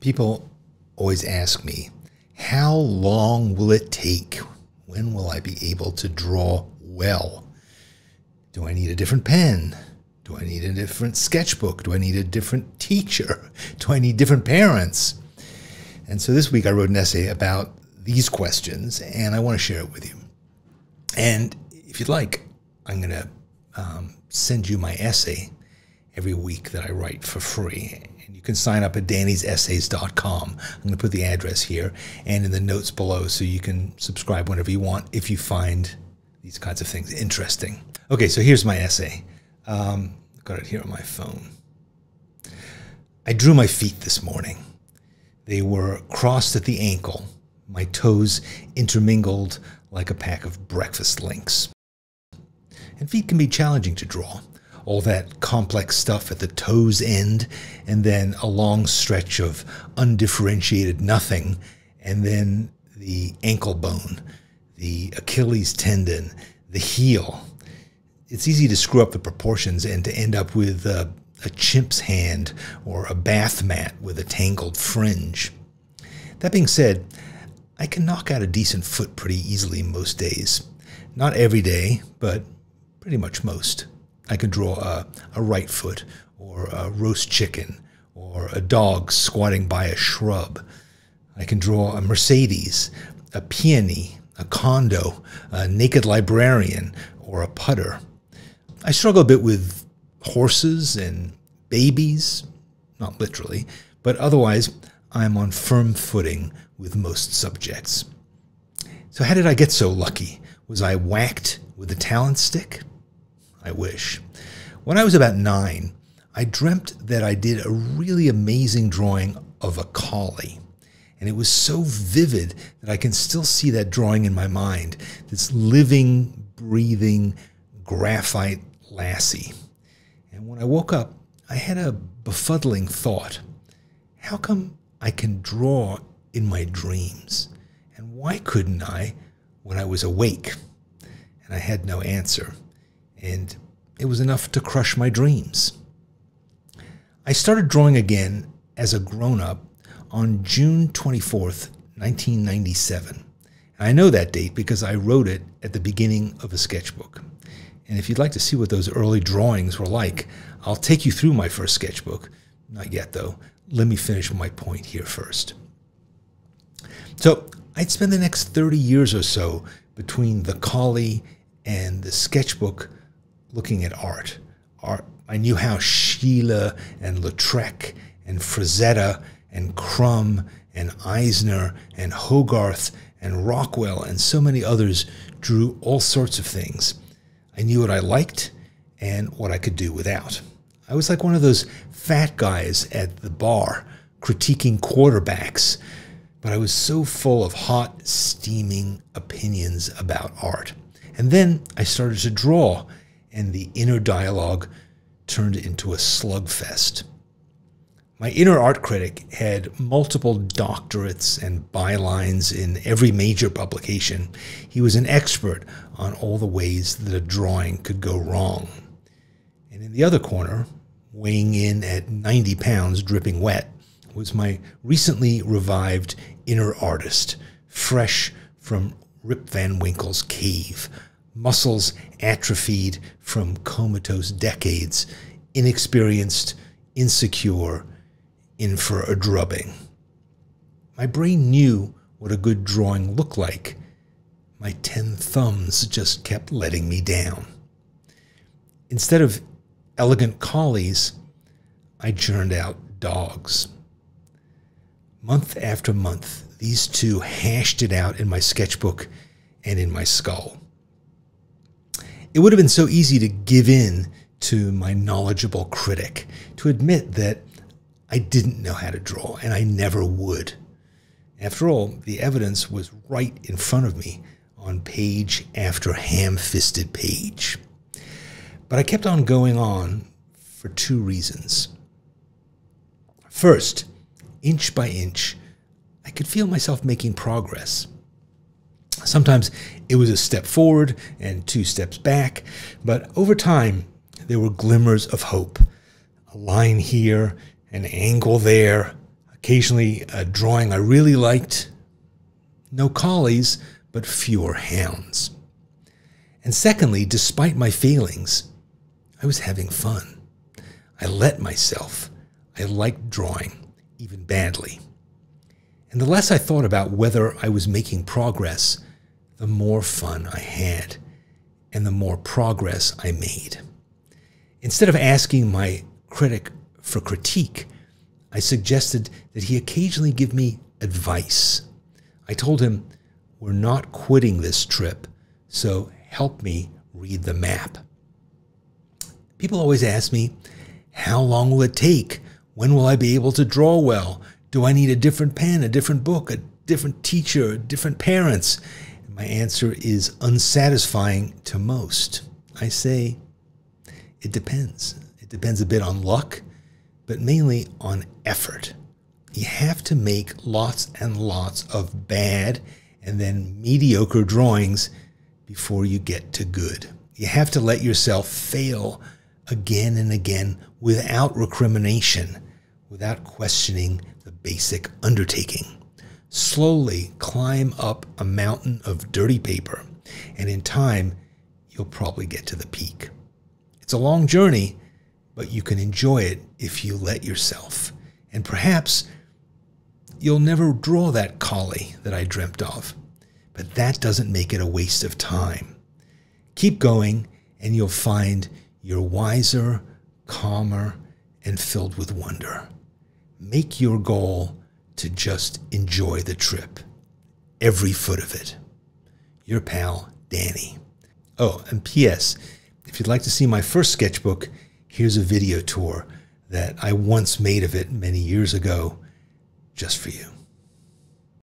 People always ask me, how long will it take? When will I be able to draw well? Do I need a different pen? Do I need a different sketchbook? Do I need a different teacher? Do I need different parents? And so this week I wrote an essay about these questions, and I want to share it with you. And if you'd like, I'm going to send you my essay every week that I write for free. And you can sign up at Danny'sEssays.com. I'm going to put the address here and in the notes below so you can subscribe whenever you want if you find these kinds of things interesting. Okay, so here's my essay. I've got it here on my phone. I drew my feet this morning. They were crossed at the ankle, my toes intermingled like a pack of breakfast links. And feet can be challenging to draw. All that complex stuff at the toes end, and then a long stretch of undifferentiated nothing, and then the ankle bone, the Achilles tendon, the heel. It's easy to screw up the proportions and to end up with a chimp's hand or a bath mat with a tangled fringe. That being said, I can knock out a decent foot pretty easily most days. Not every day, but pretty much most. I can draw a right foot, or a roast chicken, or a dog squatting by a shrub. I can draw a Mercedes, a peony, a condo, a naked librarian, or a putter. I struggle a bit with horses and babies, not literally, but otherwise I'm on firm footing with most subjects. So how did I get so lucky? Was I whacked with a talent stick? I wish. When I was about 9, I dreamt that I did a really amazing drawing of a collie. And it was so vivid that I can still see that drawing in my mind, this living, breathing, graphite lassie. And when I woke up, I had a befuddling thought. How come I can draw in my dreams? And why couldn't I when I was awake? And I had no answer. And it was enough to crush my dreams. I started drawing again as a grown-up on June 24th, 1997. And I know that date because I wrote it at the beginning of a sketchbook. And if you'd like to see what those early drawings were like, I'll take you through my first sketchbook. Not yet, though. Let me finish my point here first. So I'd spend the next 30 years or so between the collie and the sketchbook looking at art. I knew how Schiele and Lautrec and Frazetta and Crumb and Eisner and Hogarth and Rockwell and so many others drew all sorts of things. I knew what I liked and what I could do without. I was like one of those fat guys at the bar critiquing quarterbacks, but I was so full of hot, steaming opinions about art. And then I started to draw, and the inner dialogue turned into a slugfest. My inner art critic had multiple doctorates and bylines in every major publication. He was an expert on all the ways that a drawing could go wrong. And in the other corner, weighing in at 90 pounds dripping wet, was my recently revived inner artist, fresh from Rip Van Winkle's cave, muscles atrophied from comatose decades, inexperienced, insecure, in for a drubbing. My brain knew what a good drawing looked like. My 10 thumbs just kept letting me down. Instead of elegant collies, I churned out dogs. Month after month, these two hashed it out in my sketchbook and in my skull. It would have been so easy to give in to my knowledgeable critic, to admit that I didn't know how to draw, and I never would. After all, the evidence was right in front of me on page after ham-fisted page. But I kept on going on for 2 reasons. First, inch by inch, I could feel myself making progress. Sometimes it was a step forward and 2 steps back, but over time, there were glimmers of hope. A line here, an angle there, a Occasionally, a drawing I really liked, no collies, but fewer hounds. And secondly, despite my failings, I was having fun. I let myself. I liked drawing, even badly. And the less I thought about whether I was making progress, the more fun I had, and the more progress I made. Instead of asking my critic for critique, I suggested that he occasionally give me advice. I told him, "We're not quitting this trip, so help me read the map." People always ask me, how long will it take? When will I be able to draw well? Do I need a different pen, a different book, a different teacher, different parents? And my answer is unsatisfying to most. I say, it depends. It depends a bit on luck, but mainly on effort. You have to make lots and lots of bad and then mediocre drawings before you get to good. You have to let yourself fail again and again without recrimination, without questioning the basic undertaking. Slowly climb up a mountain of dirty paper, and in time, you'll probably get to the peak. It's a long journey, but you can enjoy it if you let yourself. And perhaps you'll never draw that collie that I dreamt of, but that doesn't make it a waste of time. Keep going, and you'll find you're wiser, calmer, and filled with wonder. Make your goal to just enjoy the trip, every foot of it. Your pal, Danny. Oh, and P.S., if you'd like to see my first sketchbook, here's a video tour that I once made of it many years ago, just for you.